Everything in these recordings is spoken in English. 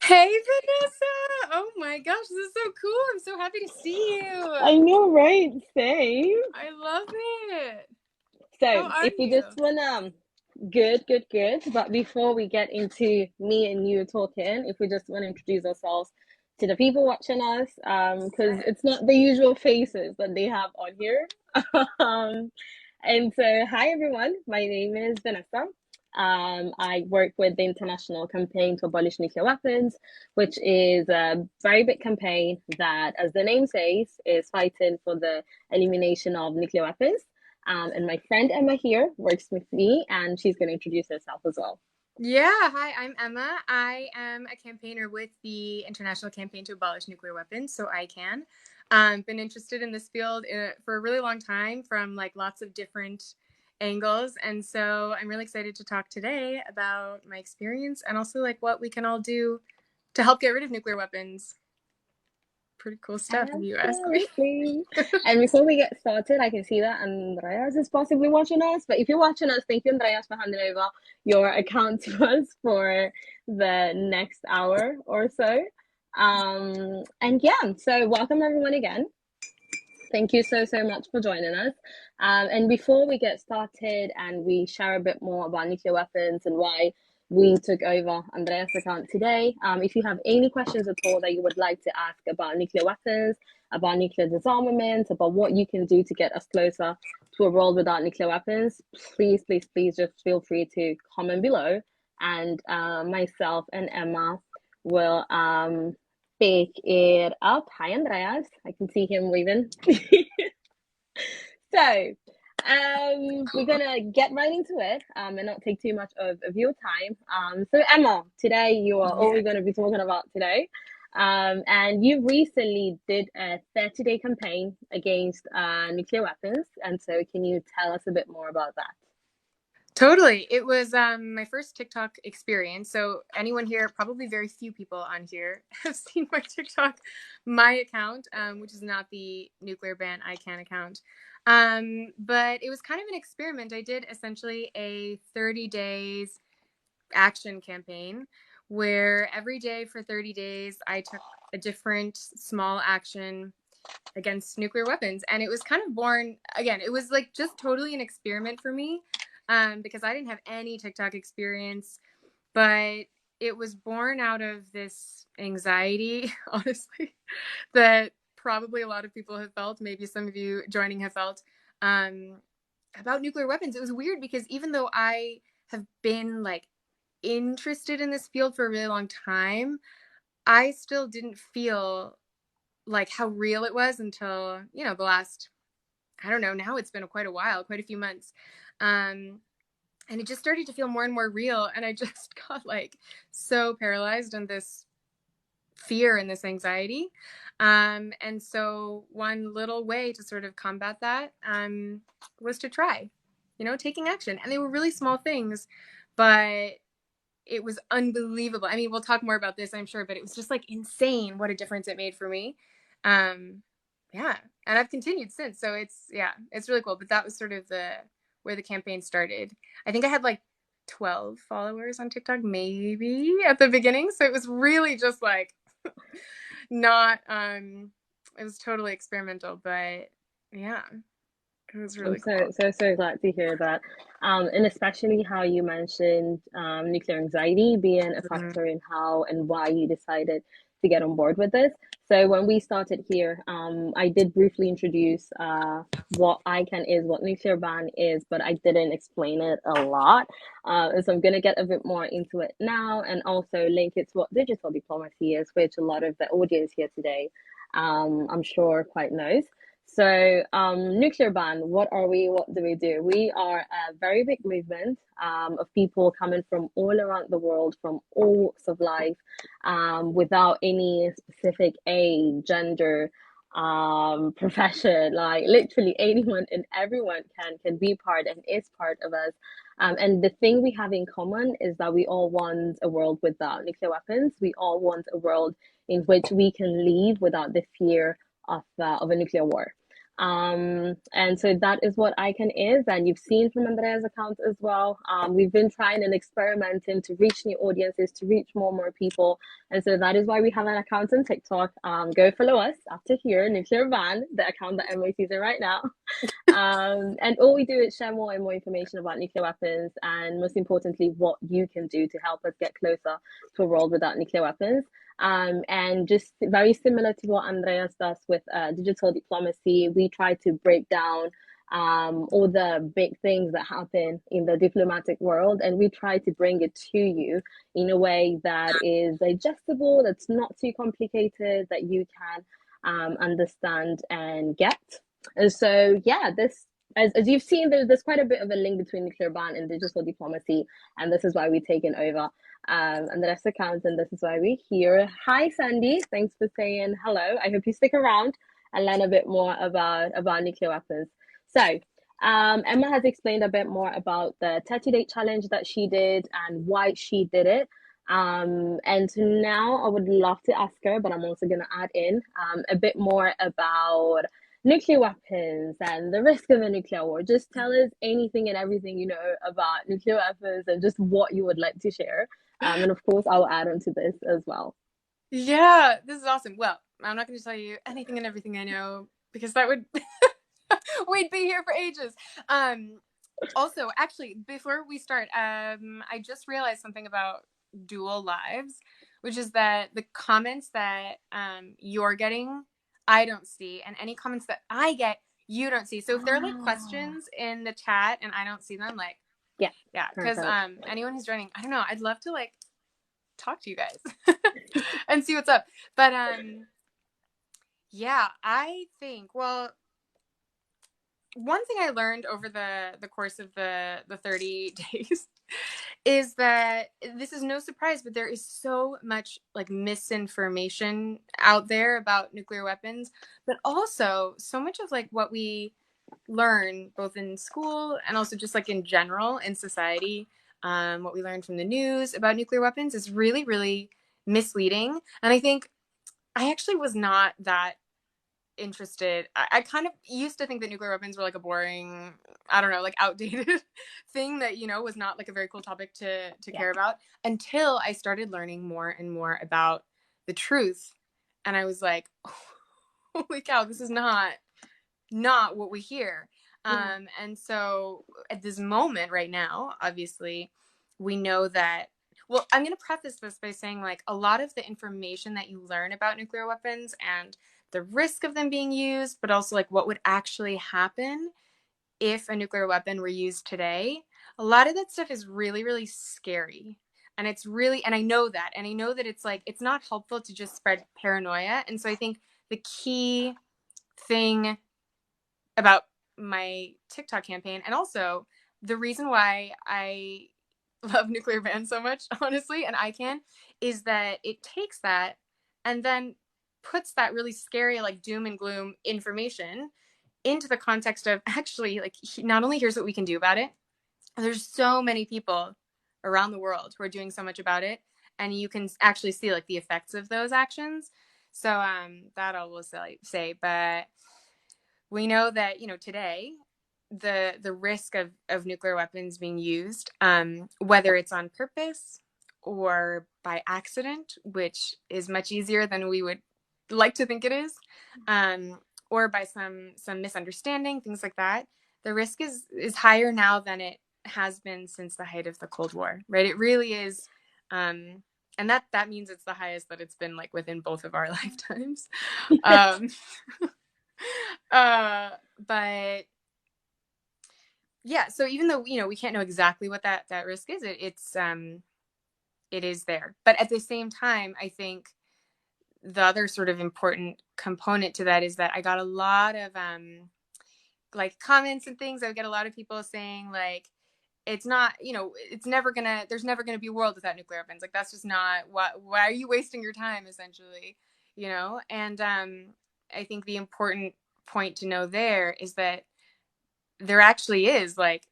Hey, Vanessa! Oh my gosh, this is so cool. I'm so happy to see you. I know, right? Same. I love it. So, How are if we just you? wanna, good. But before we get into me and you talking, if we just want to introduce ourselves to the people watching us, because Yes. it's not the usual faces that they have on here. um, and so, hi everyone. My name is Vanessa. I work with the International Campaign to Abolish Nuclear Weapons, which is a very big campaign that, as the name says, is fighting for the elimination of nuclear weapons. And my friend Emma here works with me, and she's going to introduce herself as well. Yeah, hi, I'm Emma. I am a campaigner with the International Campaign to Abolish Nuclear Weapons, so I can. Been interested in this field for a really long time from like lots of different angles. And so I'm really excited to talk today about my experience and also like what we can all do to help get rid of nuclear weapons. Pretty cool stuff if you ask me. Absolutely. And before we get started, I can see that Andreas is possibly watching us. But if you're watching us, thank you, Andreas, for handing over your account to us for the next hour or so. And yeah, so welcome everyone again. Thank you so much for joining us. And before we get started and we share a bit more about nuclear weapons and why we took over Andreas' account today, if you have any questions at all that you would like to ask about nuclear weapons, about nuclear disarmament, about what you can do to get us closer to a world without nuclear weapons, please just feel free to comment below. And myself and Emma will pick it up. Hi, Andreas. I can see him waving. So, we're gonna get right into it, and not take too much of your time. So Emma, today you are all Yeah. we're gonna be talking about today. And you recently did a 30-day campaign against nuclear weapons, and so can you tell us a bit more about that? Totally. It was my first TikTok experience. So anyone here, probably very few people on here have seen my TikTok, my account, which is not the Nuclear Ban ICANN account. But it was kind of an experiment. I did essentially a 30 days action campaign where every day for 30 days I took a different small action against nuclear weapons. And it was kind of born, again, it was like just totally an experiment for me, because I didn't have any TikTok experience, but it was born out of this anxiety, honestly, that probably a lot of people have felt, maybe some of you joining have felt, um, about nuclear weapons. It was weird because even though I have been like interested in this field for a really long time, I still didn't feel like how real it was until, the last, I don't know, now it's been quite a while, quite a few months. Um, and it just started to feel more and more real. And I just got like so paralyzed in this fear and this anxiety. And so one little way to sort of combat that was to try, taking action. And they were really small things, but it was unbelievable. I mean, we'll talk more about this, I'm sure, but it was just like insane what a difference it made for me. Um, yeah, and I've continued since. So it's really cool. But that was sort of the where the campaign started. I think I had like 12 followers on TikTok, maybe at the beginning. So it was really just like not. It was totally experimental, but yeah, it was I'm really cool. so glad to hear that. And especially how you mentioned nuclear anxiety being a Mhm. factor in how and why you decided to get on board with this. So when we started here, I did briefly introduce what ICANN is, what nuclear ban is, but I didn't explain it a lot. And so I'm going to get a bit more into it now and also link it to what digital diplomacy is, which a lot of the audience here today, I'm sure, quite knows. So, nuclear ban, what are we? What do we do? We are a very big movement of people coming from all around the world, from all walks of life, without any specific age, gender, profession. Like literally anyone and everyone can be part and is part of us. And the thing we have in common is that we all want a world without nuclear weapons. We all want a world in which we can live without the fear of a nuclear war. And so that is what ICANN is, and you've seen from Andrea's account as well. We've been trying and experimenting to reach new audiences, to reach more and more people, and so that is why we have an account on TikTok. Go follow us after here, Nuclear Van, the account that Emily's using right now. And all we do is share more and more information about nuclear weapons, and most importantly, what you can do to help us get closer to a world without nuclear weapons. And just very similar to what Andreas does with digital diplomacy, we try to break down all the big things that happen in the diplomatic world, and we try to bring it to you in a way that is digestible, that's not too complicated, that you can understand and get. And so, yeah, this, as you've seen, there's quite a bit of a link between nuclear ban and digital diplomacy, and this is why we've taken over and the rest accounts, and this is why we're here. Hi, Sandy. Thanks for saying hello. I hope you stick around and learn a bit more about nuclear weapons. So, Emma has explained a bit more about the 30-day challenge that she did and why she did it. And so now I would love to ask her, but I'm also going to add in a bit more about nuclear weapons and the risk of a nuclear war. Just tell us anything and everything you know about nuclear weapons and just what you would like to share. And of course, I'll add on to this as well. Yeah, this is awesome. Well, I'm not going to tell you anything and everything I know because that would we'd be here for ages. Also, actually, before we start, I just realized something about dual lives, which is that the comments that you're getting, I don't see, and any comments that I get, you don't see. So if there are like Ah, questions in the chat and I don't see them, like, yeah, yeah, because perfect. anyone who's joining, I don't know, I'd love to like talk to you guys and see what's up. But yeah, I think, well, one thing I learned over the course of the 30 days is that this is no surprise, but there is so much like misinformation out there about nuclear weapons, but also so much of like what we learn both in school and also just like in general in society, what we learn from the news about nuclear weapons is really, really misleading. And I think I actually was not that interested. I kind of used to think that nuclear weapons were like a boring, I don't know, like outdated thing that, you know, was not like a very cool topic to Yeah. care about until I started learning more and more about the truth. And I was like, holy cow, this is not what we hear. Yeah. And so at this moment right now, obviously, we know that. Well, I'm going to preface this by saying like a lot of the information that you learn about nuclear weapons and the risk of them being used, but also like what would actually happen if a nuclear weapon were used today, a lot of that stuff is really, really scary. And it's really, and I know that. And I know that it's like, it's not helpful to just spread paranoia. And so I think the key thing about my TikTok campaign, and also the reason why I love Nuclear Ban so much, honestly, and ICANN, is that it takes that and then puts that really scary, like doom and gloom information into the context of actually, like, not only here's what we can do about it, there's so many people around the world who are doing so much about it, and you can actually see like the effects of those actions. So that I will say, but we know that, you know, today the risk of nuclear weapons being used, whether it's on purpose or by accident, which is much easier than we would like to think it is, or by some misunderstanding, things like that, the risk is higher now than it has been since the height of the Cold War, right? It really is, and that means it's the highest that it's been like within both of our lifetimes. um, but yeah, so even though, you know, we can't know exactly what that risk is, it is there. But at the same time, I think the other sort of important component to that is that I got a lot of like comments and things. I would get a lot of people saying like, it's not, you know, there's never gonna be a world without nuclear weapons. Like that's just not what, why are you wasting your time, essentially, you know? And I think the important point to know there is that there actually is like,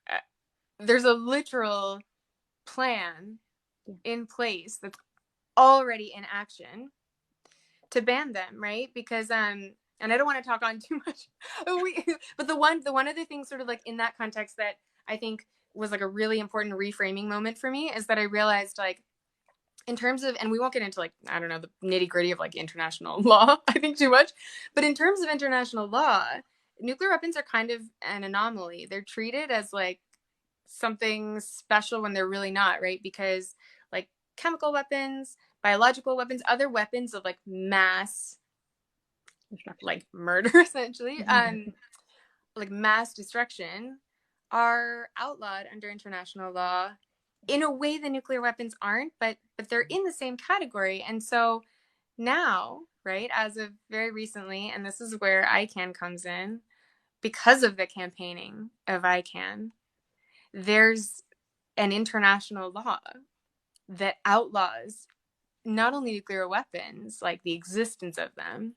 uh, there's a literal plan Yeah. in place that's already in action to ban them, right? Because and I don't want to talk on too much. But the one other thing, sort of like in that context, that I think was like a really important reframing moment for me is that I realized, like, in terms of, and we won't get into, like, I don't know, the nitty gritty of like international law, I think, too much, but in terms of international law, nuclear weapons are kind of an anomaly. They're treated as like something special when they're really not, right? Because like chemical weapons, biological weapons, other weapons of like mass, like murder, essentially, like mass destruction, are outlawed under international law. In a way, the nuclear weapons aren't, but they're in the same category. And so now, right, as of very recently, and this is where ICANN comes in, because of the campaigning of ICANN, there's an international law that outlaws not only nuclear weapons, like the existence of them,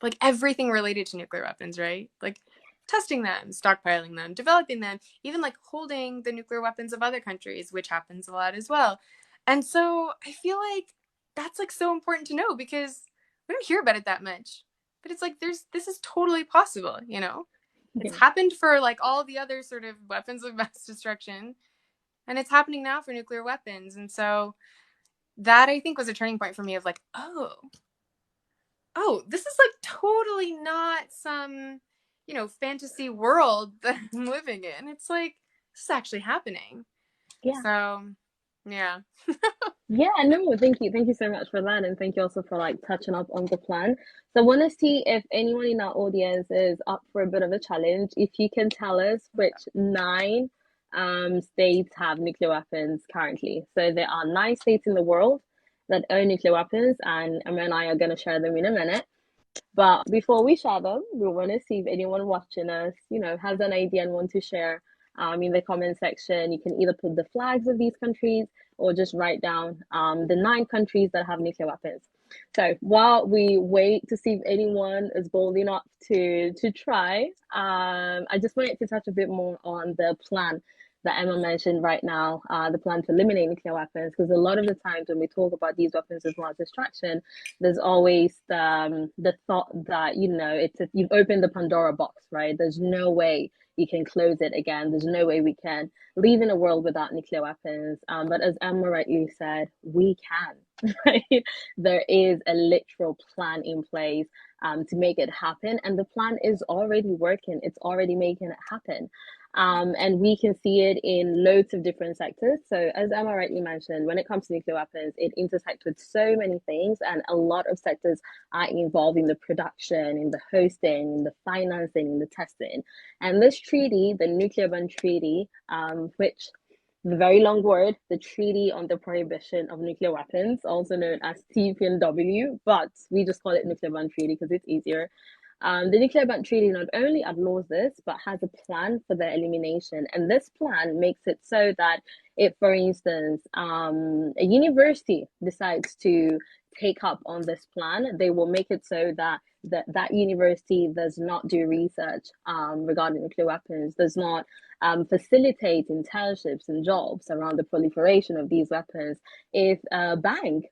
like everything related to nuclear weapons, right? Like testing them, stockpiling them, developing them, even like holding the nuclear weapons of other countries, which happens a lot as well. And so I feel like that's like so important to know, because we don't hear about it that much. But it's like this is totally possible, you know? It's Yeah. happened for like all the other sort of weapons of mass destruction, and it's happening now for nuclear weapons. And so that, I think, was a turning point for me of like, oh, this is like totally not some, fantasy world that I'm living in. It's like, this is actually happening. Yeah. So, yeah. Yeah, no, thank you. Thank you so much for that. And thank you also for like touching up on the plan. So I want to see if anyone in our audience is up for a bit of a challenge. If you can tell us which nine states have nuclear weapons currently. So there are 9 states in the world that own nuclear weapons, and Emma and I are going to share them in a minute. But before we share them, we want to see if anyone watching us, has an idea and want to share in the comment section. You can either put the flags of these countries or just write down the 9 countries that have nuclear weapons. So while we wait to see if anyone is bold enough to try, I just wanted to touch a bit more on the plan that Emma mentioned right now, the plan to eliminate nuclear weapons, because a lot of the times when we talk about these weapons as mass destruction, there's always the thought that you've opened the Pandora box, right? There's no way you can close it again. There's no way we can live in a world without nuclear weapons. But as Emma rightly said, we can, right? There is a literal plan in place to make it happen, and the plan is already working. It's already making it happen. And we can see it in loads of different sectors. So, as Emma rightly mentioned, when it comes to nuclear weapons, it intersects with so many things, and a lot of sectors are involved in the production, in the hosting, in the financing, in the testing. And this treaty, the Nuclear Ban Treaty, which the very long word, the Treaty on the Prohibition of Nuclear Weapons, also known as TPNW, but we just call it Nuclear Ban Treaty because it's easier. The Nuclear Ban Treaty not only outlaws this, but has a plan for their elimination. And this plan makes it so that if, for instance, a university decides to take up on this plan, they will make it so that that university does not do research regarding nuclear weapons, does not facilitate internships and jobs around the proliferation of these weapons. If a bank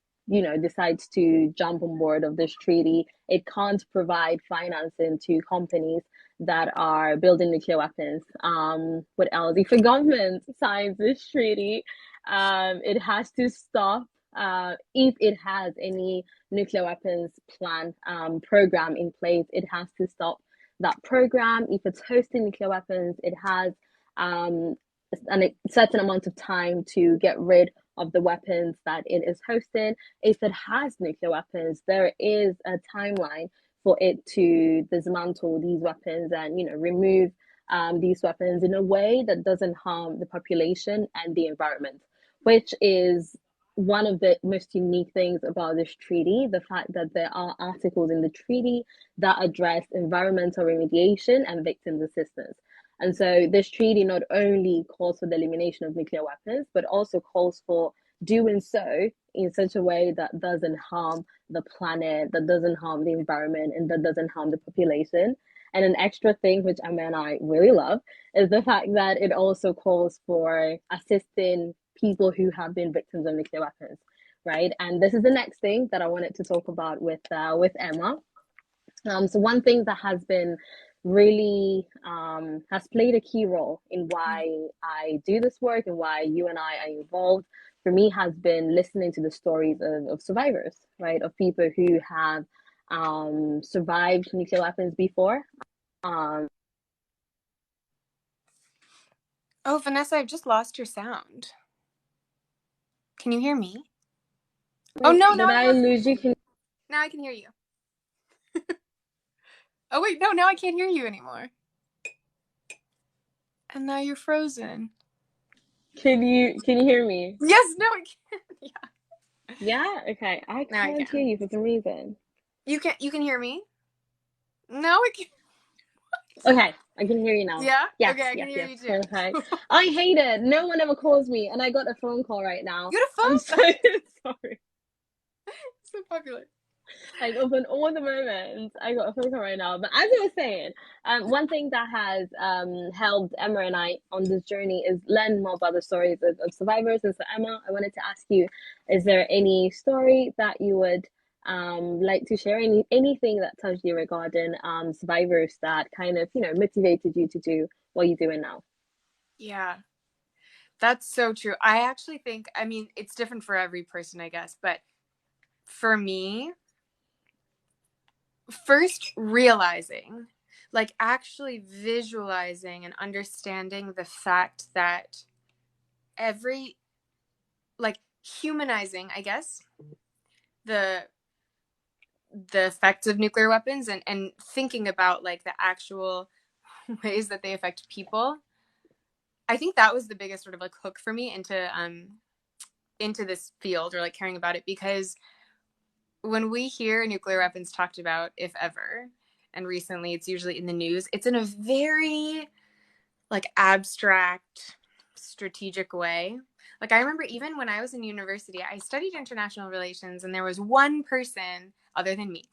decides to jump on board of this treaty, it can't provide financing to companies that are building nuclear weapons. What else? If a government signs this treaty, it has to stop if it has any nuclear weapons plan program in place. It has to stop that program. If it's hosting nuclear weapons, it has a certain amount of time to get rid of the weapons that it is hosting. If it has nuclear weapons, there is a timeline for it to dismantle these weapons and remove these weapons in a way that doesn't harm the population and the environment, which is one of the most unique things about this treaty, the fact that there are articles in the treaty that address environmental remediation and victims assistance. And so this treaty not only calls for the elimination of nuclear weapons, but also calls for doing so in such a way that doesn't harm the planet, that doesn't harm the environment, and that doesn't harm the population. And an extra thing, which Emma and I really love, is the fact that it also calls for assisting people who have been victims of nuclear weapons, right? And this is the next thing that I wanted to talk about with Emma. So one thing that has been really has played a key role in why I do this work and why you and I are involved for me has been listening to the stories of survivors, right? Of people who have survived nuclear weapons before. Um, Oh, Vanessa, I've just lost your sound. Can you hear me? Oh Wait, no, now did I've I lost you. lose you? Can Now I can hear you. Oh wait, no, now I can't hear you anymore. And now you're frozen. can you hear me? Yes, no, I can. Yeah. Yeah. Okay. I Now I can't hear can. you for some reason. You can hear me? No, I can. Okay, I can hear you now. Yeah? Yes, Okay, I can yes, hear yes. you too. Perfect. I hate it. No one ever calls me, and I got a phone call right now. You had I'm a so phone? sorry. So popular. Like of all the moments, I got a phone call right now. But as I was saying, one thing that has helped Emma and I on this journey is learn more about the stories of survivors. And so, Emma, I wanted to ask you: is there any story that you would like to share? Anything that touched you regarding survivors that kind of motivated you to do what you're doing now? Yeah, that's so true. I actually think, I mean, it's different for every person, I guess, but for me, first realizing, like actually visualizing and understanding the fact that every, like humanizing, I guess, the the effects of nuclear weapons and thinking about like the actual ways that they affect people. I think that was the biggest sort of like hook for me into this field or like caring about it, because when we hear nuclear weapons talked about, if ever, and recently it's usually in the news, it's in a very like abstract, strategic way. Like I remember even when I was in university, I studied international relations, and there was one person other than me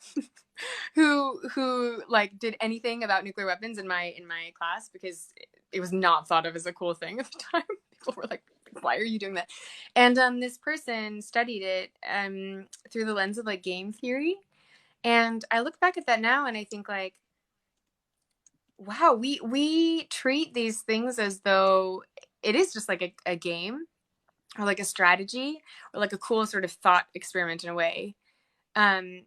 who like did anything about nuclear weapons in my class, because it was not thought of as a cool thing at the time. People were like, why are you doing that? And this person studied it through the lens of like game theory. And I look back at that now and I think like, wow, we treat these things as though it is just like a game or like a strategy or like a cool sort of thought experiment in a way. Um,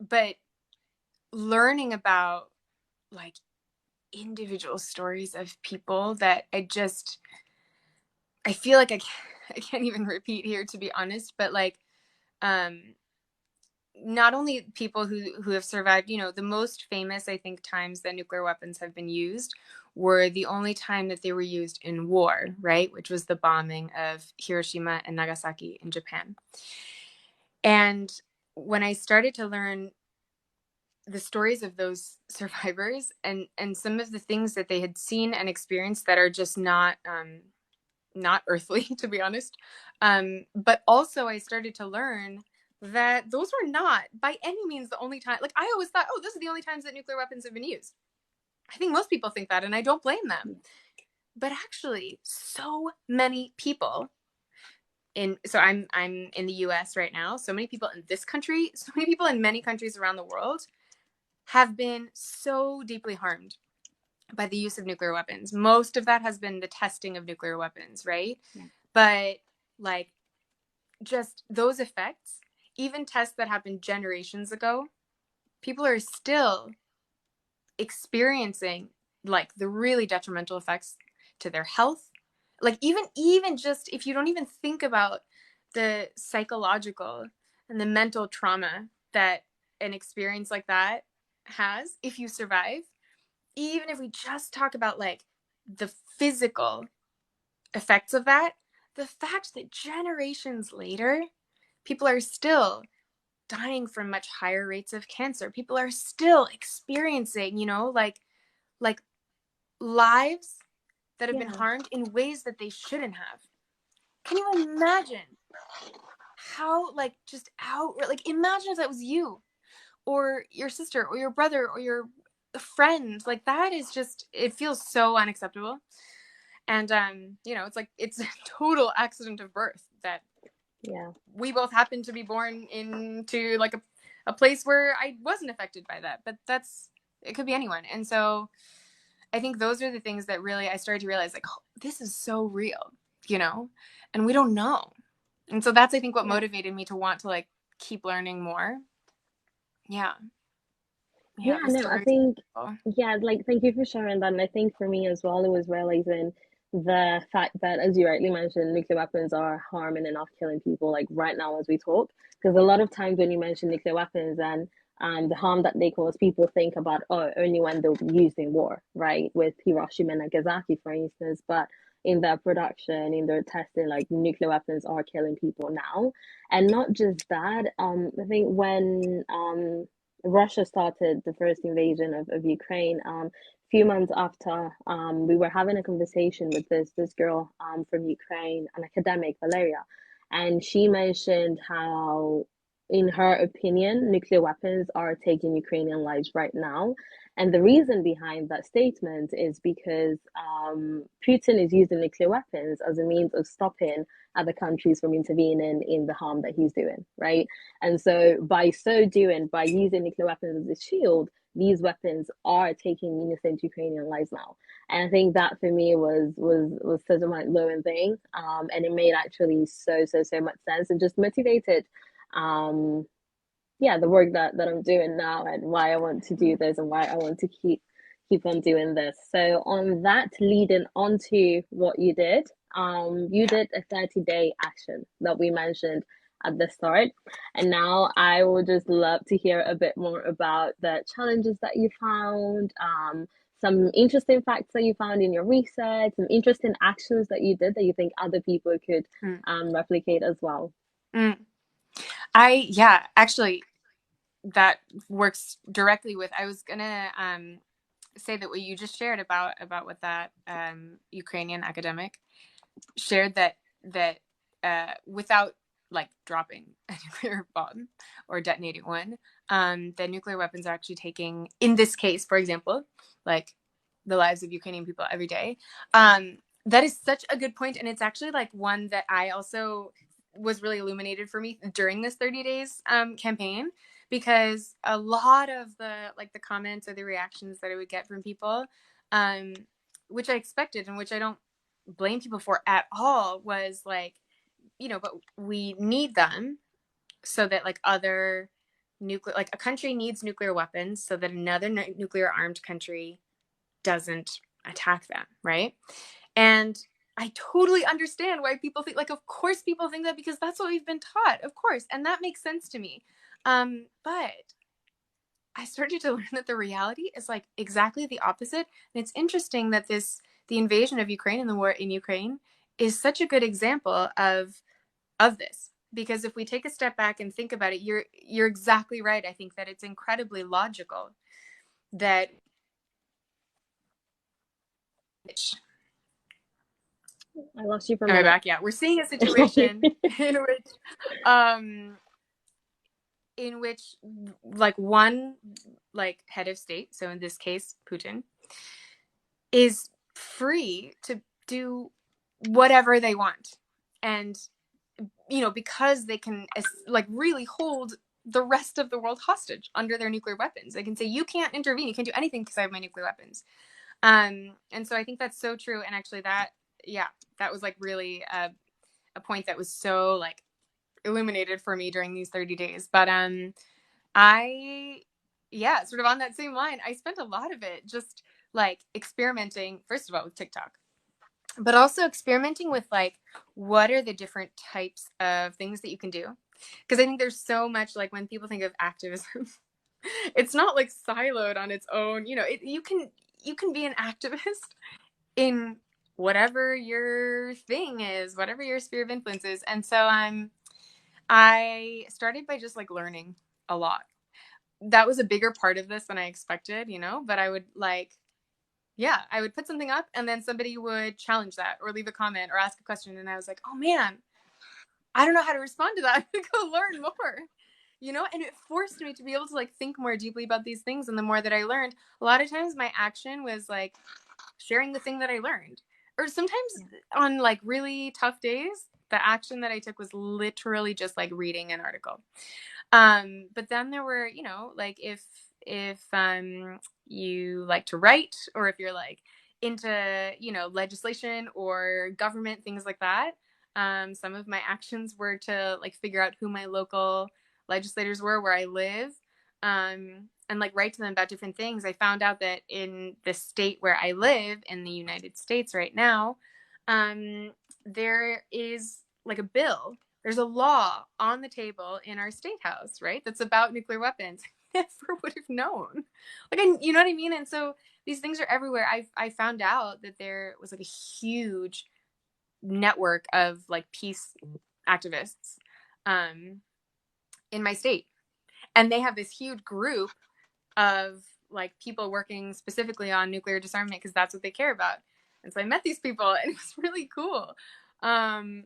but learning about like individual stories of people that I feel like I can't even repeat here, to be honest, but like um not only people who have survived, you know, the most famous I think times that nuclear weapons have been used were the only time that they were used in war, right, which was the bombing of Hiroshima and Nagasaki in Japan. And when I started to learn the stories of those survivors and some of the things that they had seen and experienced that are just not earthly, to be honest. But also, I started to learn that those were not by any means the only time. Like I always thought, oh, those are the only times that nuclear weapons have been used. I think most people think that, and I don't blame them. But actually, so many people in so I'm in the U.S. right now. So many people in this country, so many people in many countries around the world have been so deeply harmed by the use of nuclear weapons. Most of that has been the testing of nuclear weapons, right? Yeah. But like just those effects, even tests that happened generations ago, people are still experiencing like the really detrimental effects to their health. Like even just if you don't even think about the psychological and the mental trauma that an experience like that has if you survive, even if we just talk about like the physical effects of that, the fact that generations later, people are still dying from much higher rates of cancer. People are still experiencing, you know, like lives that have been Yeah. harmed in ways that they shouldn't have. Can you imagine how like just out like imagine if that was you or your sister or your brother or your friend. Like that is just it feels so unacceptable. And you know, it's like it's a total accident of birth that Yeah. we both happen to be born into like a place where I wasn't affected by that, but it could be anyone. And so I think those are the things that really I started to realize, like, oh, this is so real, you know, and we don't know. And so that's, I think, what Yeah. motivated me to want to like keep learning more. Yeah. Yeah. Yeah, The no, I stories. think, Of yeah, like, thank you for sharing that. And I think for me as well, it was realizing the fact that, as you rightly mentioned, nuclear weapons are harming and not killing people, like right now as we talk. Because a lot of times when you mention nuclear weapons and the harm that they cause, people think about, oh, only when they'll be used in war, right? With Hiroshima and Nagasaki, for instance. But in their production, in their testing, like nuclear weapons are killing people now. And not just that, I think when Russia started the first invasion of Ukraine, few months after, we were having a conversation with this girl from Ukraine, an academic, Valeria, and she mentioned how, in her opinion, nuclear weapons are taking Ukrainian lives right now. And the reason behind that statement is because Putin is using nuclear weapons as a means of stopping other countries from intervening in the harm that he's doing, right? And so, by so doing, by using nuclear weapons as a shield, these weapons are taking innocent Ukrainian lives now. And I think that for me was such a mind blowing thing, and it made actually so much sense and just motivated, um, yeah, the work that I'm doing now and why I want to do this and why I want to keep on doing this. So on that, leading on to what you Yeah. did a 30-day action that we mentioned at the start. And now I would just love to hear a bit more about the challenges that you found, some interesting facts that you found in your research, some interesting actions that you did that you think other people could Mm. replicate as well. Mm. Actually, that works directly with, I was gonna say that what you just shared about what that Ukrainian academic shared, that without like dropping a nuclear bomb or detonating one, that nuclear weapons are actually taking, in this case, for example, like the lives of Ukrainian people every day. That is such a good point, and it's actually like one that I also was really illuminated for me during this 30 days campaign, because a lot of the comments or the reactions that I would get from people, um, which I expected and which I don't blame people for at all, was like, but we need them so that like other nuclear, like a country needs nuclear weapons so that another nuclear armed country doesn't attack them, right? And I totally understand why people think, like, of course people think that, because that's what we've been taught, of course, and that makes sense to me. But I started to learn that the reality is like exactly the opposite. And it's interesting that the invasion of Ukraine and the war in Ukraine is such a good example of this. Because if we take a step back and think about it, you're exactly right. I think that it's incredibly logical that, I lost you for a am I minute. back? Yeah, we're seeing a situation in which um in which like one like head of state, so in this case Putin, is free to do whatever they want. And because they can like really hold the rest of the world hostage under their nuclear weapons. They can say, you can't intervene, you can't do anything because I have my nuclear weapons. And so I think that's so true. And actually yeah, that was like really a point that was so like illuminated for me during these 30 days. But I yeah, sort of on that same line, I spent a lot of it just like experimenting, first of all, with TikTok, but also experimenting with like, what are the different types of things that you can do? Because I think there's so much, like when people think of activism, it's not like siloed on its own. You can be an activist in whatever your thing is, whatever your sphere of influence is. And so I started by just like learning a lot. That was a bigger part of this than I expected, but I would like, yeah, I would put something up and then somebody would challenge that or leave a comment or ask a question. And I was like, oh man, I don't know how to respond to that. I'm going to go learn more, and it forced me to be able to like think more deeply about these things. And the more that I learned, a lot of times my action was like sharing the thing that I learned. Or sometimes on like really tough days, The action that I took was literally just like reading an article. But then there were, you know, like if you like to write, or if you're like into, you know, legislation or government, things like that. Some of my actions were to like figure out who my local legislators were where I live, and like write to them about different things. I found out that in the state where I live in the United States right now, there is like a bill, there's a law on the table in our state house, right? That's about nuclear weapons. I never would have known. Like, you know what I mean? And so these things are everywhere. I found out that there was like a huge network of like peace activists um, in my state, and they have this huge group of like people working specifically on nuclear disarmament because that's what they care about. And so I met these people, and it was really cool. Um,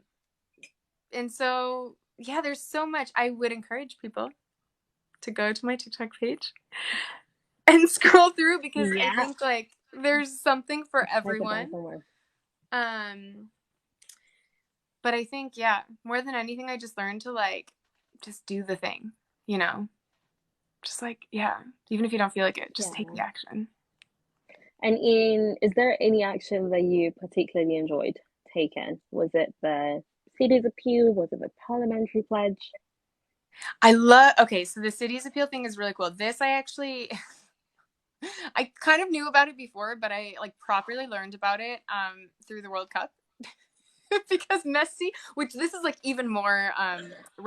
and so yeah, there's so much. I would encourage people to go to my TikTok page and scroll through, because I Yeah, think like there's something for check it out everyone. somewhere. Um, but I think, yeah, more than anything, I just learned to like just do the thing, you know, just like, yeah, even if you don't feel like it, just take Yeah. the action. And is there any action that you particularly enjoyed taking? Was it the city's appeal? Was it the parliamentary pledge? I love, okay, so the city's appeal thing is really cool. This I actually, I kind of knew about it before, but I like properly learned about it through the World Cup. Because Messi, which this is like even more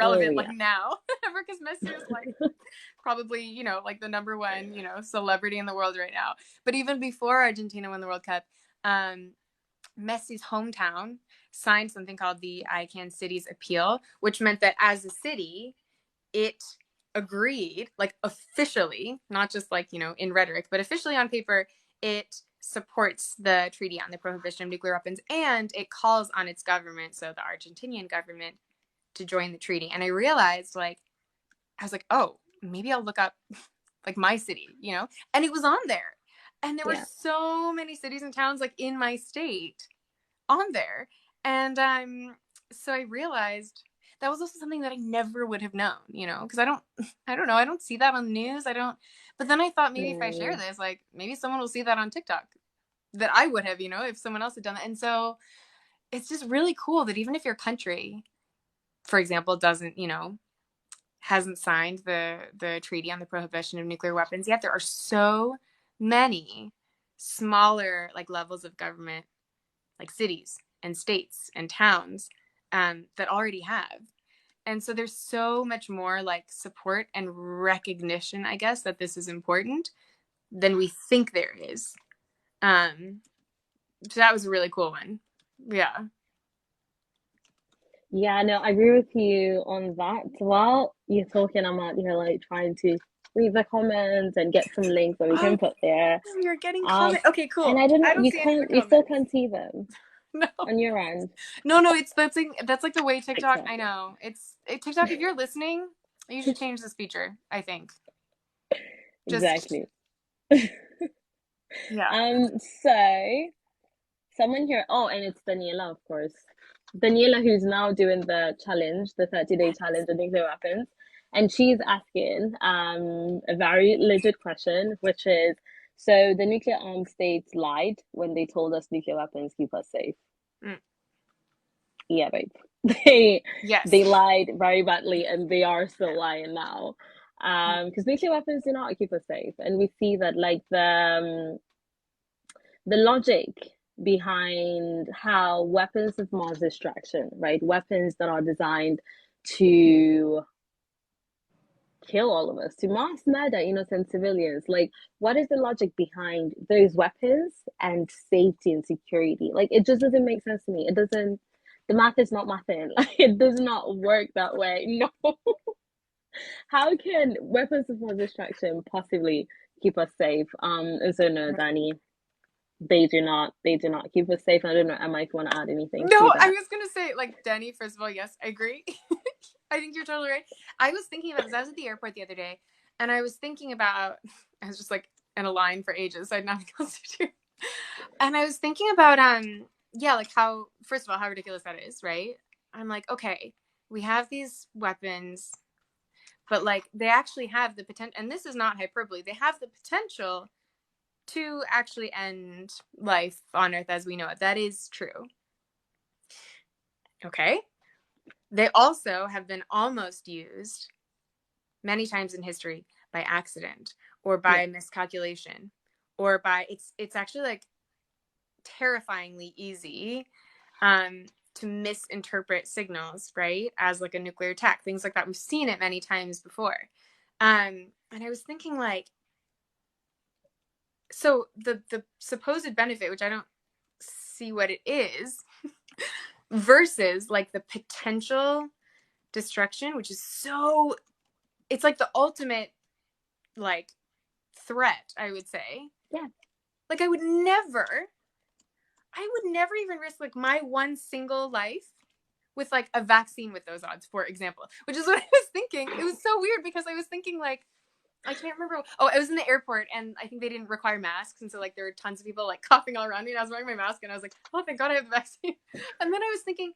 Oh relevant like yeah. now, because Messi is like probably, you know, like the number one, you know, celebrity in the world right now. But even before Argentina won the World Cup, um, Messi's hometown signed something called the ICANN Cities Appeal, which meant that as a city, it agreed, like officially, not just like, you know, in rhetoric, but officially on paper, it supports the treaty on the prohibition of nuclear weapons, and it calls on its government, so the Argentinian government, to join the treaty. And I realized, like, I was like, oh, maybe I'll look up like my city, you know? And it was on there. And there were Yeah. so many cities and towns like in my state on there. And so I realized that was also something that I never would have known, you know, because I don't know, I don't see that on the news. I don't, but then I thought maybe if I share Mm, this, like maybe someone will see that on TikTok that I would have, you know, if someone else had done that. And so it's just really cool that even if your country, for example, doesn't, you know, hasn't signed the treaty on the prohibition of nuclear weapons yet, there are so many smaller like levels of government, like cities and states and towns, that already have. And so there's so much more like support and recognition, I guess, that this is important than we think there is. Um, so that was a really cool one. Yeah. yeah, no, I agree with you on that. While you're talking, I'm out here like trying to read the comments and get some links that we Oh, can put there. you're getting Um, comment. Okay, and cool. I don't know, I don't see any of the you still comments. can't see them No. on your end. No, it's that's like the way TikTok. I Exactly. know TikTok. If you're listening, you should change this feature. I think just Exactly. yeah. So someone here, oh, and it's Daniela, of course. Daniela, who's now doing the challenge, the 30-day challenge on nuclear weapons. And she's asking a very legit question, which is, so the nuclear armed states lied when they told us nuclear weapons keep us safe. Mm. Yeah, babe. They Yes. they lied very badly and they are still lying now. Because nuclear weapons do not keep us safe. And we see that like the logic behind how weapons of mass destruction, right? Weapons that are designed to kill all of us, to mass murder innocent civilians. Like, what is the logic behind those weapons and safety and security? Like, it just doesn't make sense to me. It doesn't, the math is not mathing. Like, it does not work that way. No. How can weapons of mass destruction possibly keep us safe? And so no, Danny, they do not keep us safe. I don't know, Emma, if you want to add anything to No, I that. was gonna say like Denny. First of all, yes, I agree. I think you're totally right. I was thinking about this. I was at the airport the other day, and I was thinking about. I was just like in a line for ages. So I had nothing else to do, and I was thinking about yeah, like how first of all how ridiculous that is, right? I'm like, okay, we have these weapons, but like they actually have the potential, and this is not hyperbole, they have the potential to actually end life on Earth as we know it. That is true. Okay. They also have been almost used many times in history by accident or Yeah. by miscalculation or by it's actually like terrifyingly easy to misinterpret signals, right? As like a nuclear attack, things like that. We've seen it many times before. And I was thinking like, so the supposed benefit, which I don't see what it is, versus like the potential destruction, which is so, it's like the ultimate like threat, I would say. Yeah. Like I would never even risk like my one single life with like a vaccine with those odds, for example, which is what I was thinking. It was so weird because I was thinking like, I can't remember. Oh, I was in the airport and I think they didn't require masks. And so like there were tons of people like coughing all around me and I was wearing my mask and I was like, oh, thank God I have the vaccine. And then I was thinking,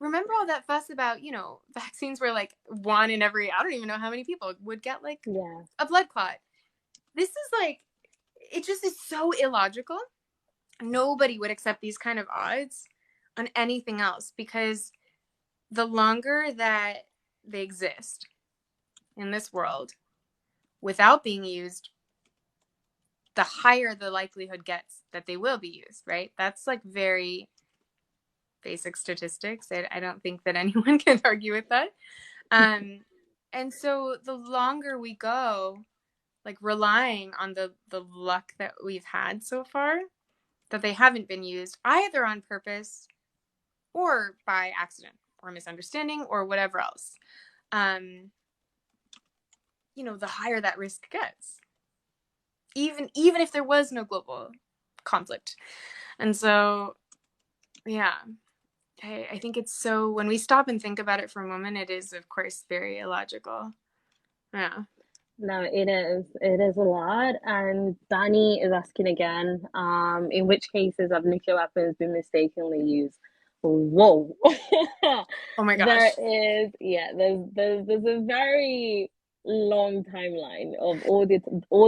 remember all that fuss about, vaccines where like one in every, I don't even know how many people would get like Yeah. a blood clot. This is like, it just is so illogical. Nobody would accept these kind of odds on anything else because the longer that they exist in this world without being used, the higher the likelihood gets that they will be used, right? That's like very basic statistics. I don't think that anyone can argue with that. Um, and so the longer we go, like relying on the luck that we've had so far, that they haven't been used either on purpose or by accident or misunderstanding or whatever else, um, the higher that risk gets, even if there was no global conflict. And so, yeah, I think it's so, when we stop and think about it for a moment, it is, of course, very illogical. Yeah. No, it is. It is a lot. And Danny is asking again, in which cases have nuclear weapons been mistakenly used? Whoa. Oh my There gosh. is, yeah, there's a very long timeline of all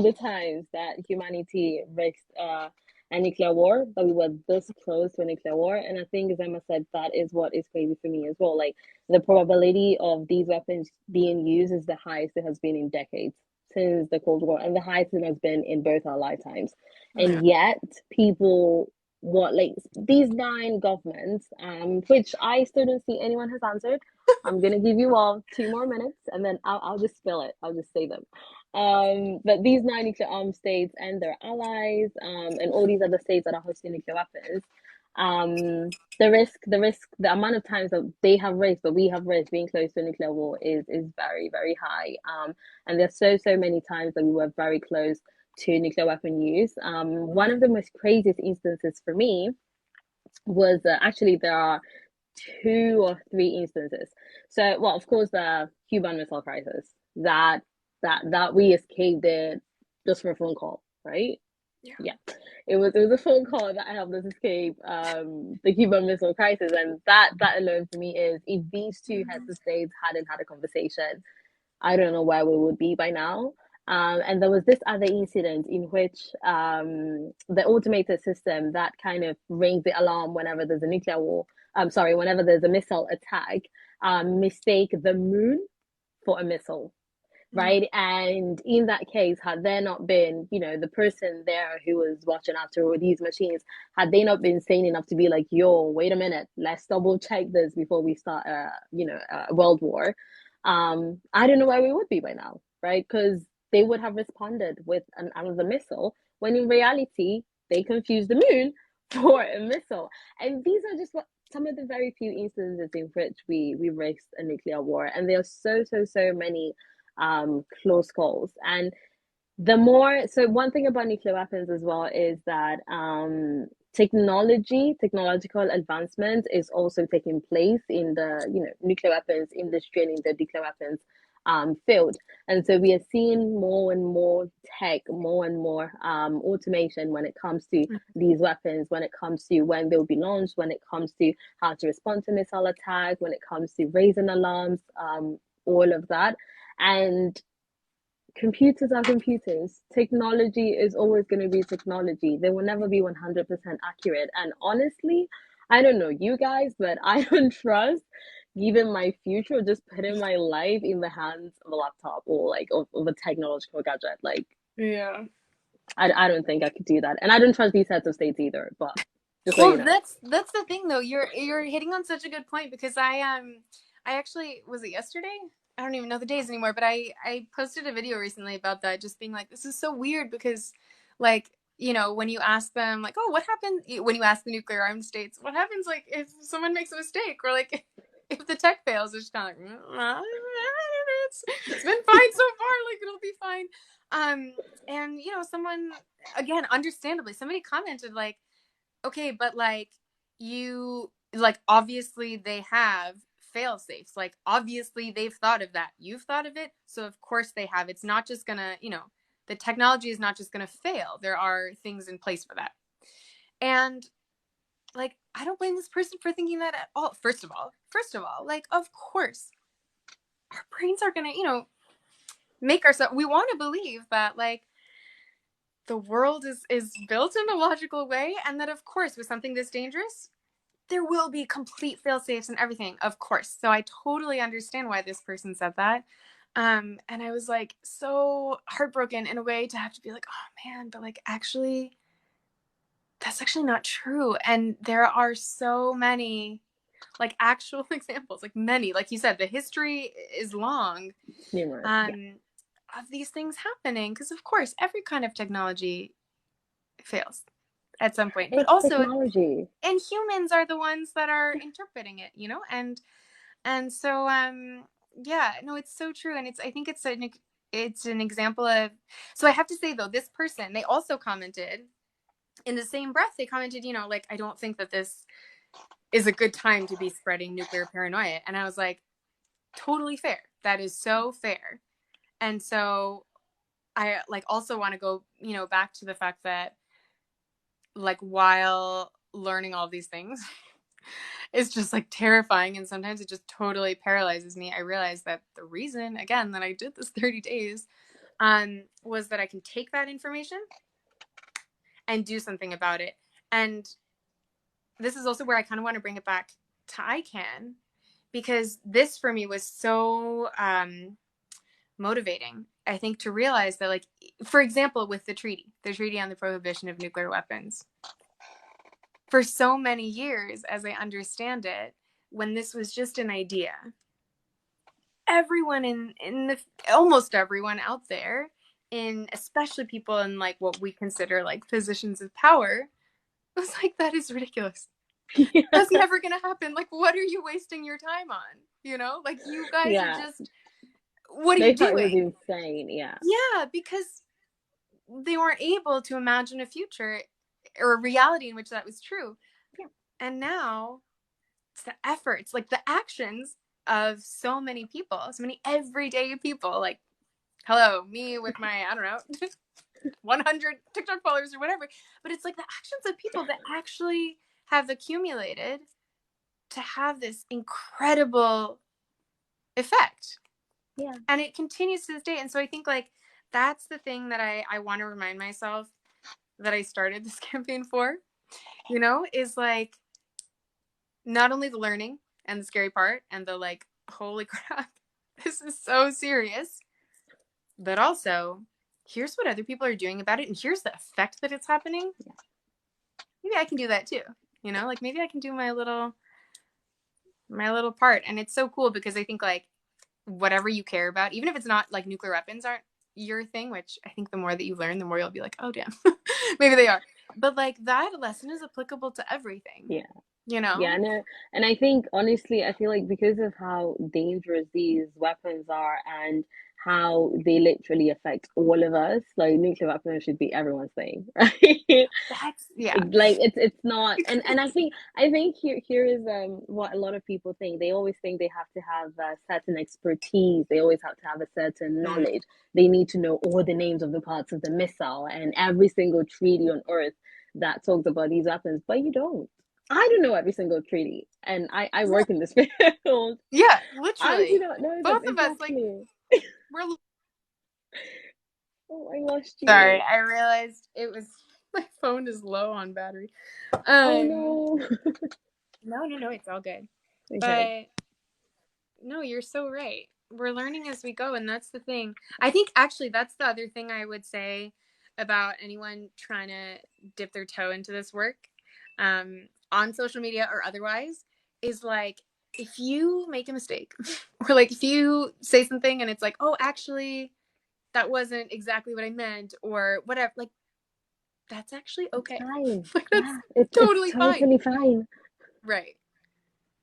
the times that humanity risked a nuclear war, that we were this close to a nuclear war. And I think, as Emma said, that is what is crazy for me as well. Like the probability of these weapons being used is the highest it has been in decades since the Cold War, and the highest it has been in both our lifetimes. Yeah. And yet, people, what, like these nine governments, which I still don't see anyone has answered. I'm gonna give you all 2 more minutes, and then I'll just spill it. I'll just say them. But these nine nuclear armed states and their allies, and all these other states that are hosting nuclear weapons, the amount of times that they have risked, that we have risked being close to a nuclear war is very, very high. And there's so many times that we were very close to nuclear weapon use. One of the most craziest instances for me was actually there are 2 or 3 instances. So, well, of course, the Cuban Missile Crisis that we escaped it just for a phone call, right? Yeah. Yeah, it was a phone call that helped us escape the Cuban Missile Crisis, and that alone for me is, if these two heads of states hadn't had a conversation, I don't know where we would be by now. And there was this other incident in which the automated system that kind of rings the alarm whenever there's a nuclear war, I'm sorry, whenever there's a missile attack, mistake the moon for a missile, Mm. right? And in that case, had there not been, the person there who was watching after all these machines, had they not been sane enough to be like, yo, wait a minute, let's double check this before we start a world war, I don't know where we would be by now, right? Because they would have responded with another missile, when in reality, they confused the moon for a missile. And these are just some of the very few instances in which we risked a nuclear war. And there are so many close calls. And one thing about nuclear weapons as well is that technological advancement is also taking place in the nuclear weapons industry and in the nuclear weapons field. And so we are seeing more and more tech, more and more automation when it comes to these weapons, when it comes to when they'll be launched, when it comes to how to respond to missile attack, when it comes to raising alarms, all of that. And computers are computers. Technology is always going to be technology. They will never be 100% accurate. And honestly, I don't know you guys, but I don't trust even my future, just putting my life in the hands of a laptop or like of a technological gadget. Like, Yeah. I don't think I could do that. And I don't trust these sets of states either, but just so you Well, know. that's the thing though. You're hitting on such a good point because I actually, was it yesterday? I don't even know the days anymore, but I posted a video recently about that, just being like, this is so weird because, like, when you ask them like, oh, what happened when you ask the nuclear armed states, what happens like if someone makes a mistake, or like if the tech fails, it's kind of like, it's been fine so far, like it'll be fine. And someone, again, understandably, somebody commented like, okay, but like you like obviously they have fail safes. Like obviously they've thought of that. You've thought of it, so of course they have. It's not just gonna, the technology is not just gonna fail. There are things in place for that. And like I don't blame this person for thinking that at all. First of all, like of course our brains are gonna, make ourselves, we want to believe that like the world is built in a logical way, and that of course with something this dangerous there will be complete fail safes and everything, of course. So I totally understand why this person said that. And I was like so heartbroken in a way to have to be like, oh man, but like actually, that's actually not true. And there are so many like actual examples, like many, like you said, the history is long, Numerous, yeah. um, of these things happening. Because of course, every kind of technology fails at some point, but It's also technology. and humans are the ones that are interpreting it, and so yeah, no, it's so true. And I think it's an example of, so I have to say though, this person, they also commented in the same breath, they commented, like, I don't think that this is a good time to be spreading nuclear paranoia. And I was like, totally fair, that is so fair. And so I like also want to go, back to the fact that like while learning all these things is just like terrifying, and sometimes it just totally paralyzes me. I realized that the reason, again, that I did this 30 days was that I can take that information and do something about it. And this is also where I kind of want to bring it back to ICANN, because this for me was so motivating, I think, to realize that, like, for example, with the treaty on the prohibition of nuclear weapons, for so many years, as I understand it, when this was just an idea, everyone in the almost everyone out there, in especially people in like what we consider like positions of power, was like, that is ridiculous. That's never gonna happen. Like, what are you wasting your time on? Like, you guys are Yeah, just, what are they you thought it was doing? insane. Yeah. Yeah, because they weren't able to imagine a future or a reality in which that was true. Yeah. And now it's the efforts, like the actions of so many people, so many everyday people, like, hello, me with my, I don't know, 100 TikTok followers or whatever. But it's like the actions of people that actually have accumulated to have this incredible effect. Yeah. And it continues to this day. And so I think like that's the thing that I want to remind myself that I started this campaign for, is like not only the learning and the scary part and the like, holy crap, this is so serious, but also here's what other people are doing about it, and here's the effect that it's happening. Maybe I can do that too. Like maybe I can do my little part. And it's so cool because I think like whatever you care about, even if it's not like nuclear weapons aren't your thing, which I think the more that you learn, the more you'll be like, oh damn, maybe they are. But like that lesson is applicable to everything, Yeah. you Yeah, know? and I think honestly, I feel like because of how dangerous these weapons are and how they literally affect all of us. Like nuclear weapons should be everyone's thing, right? That's yeah. Like it's not, and I think here is what a lot of people think. They always think they have to have a certain expertise. They always have to have a certain Mm. knowledge. They need to know all the names of the parts of the missile and every single treaty on earth that talks about these weapons, but you don't. I don't know every single treaty, and I Yeah, work in this field. yeah, I do literally. not know them Both of us, like, exactly. we're Oh, I lost sorry. you. I realized it was my phone is low on battery. Oh Um, no. no, it's all good. Okay. But no, you're so right. We're learning as we go, and that's the thing. I think actually that's the other thing I would say about anyone trying to dip their toe into this work, on social media or otherwise, is like if you make a mistake, or like if you say something and it's like, oh, actually, that wasn't exactly what I meant, or whatever, like that's actually okay. Fine. Like that's Yeah, it's totally fine. totally fine. Right.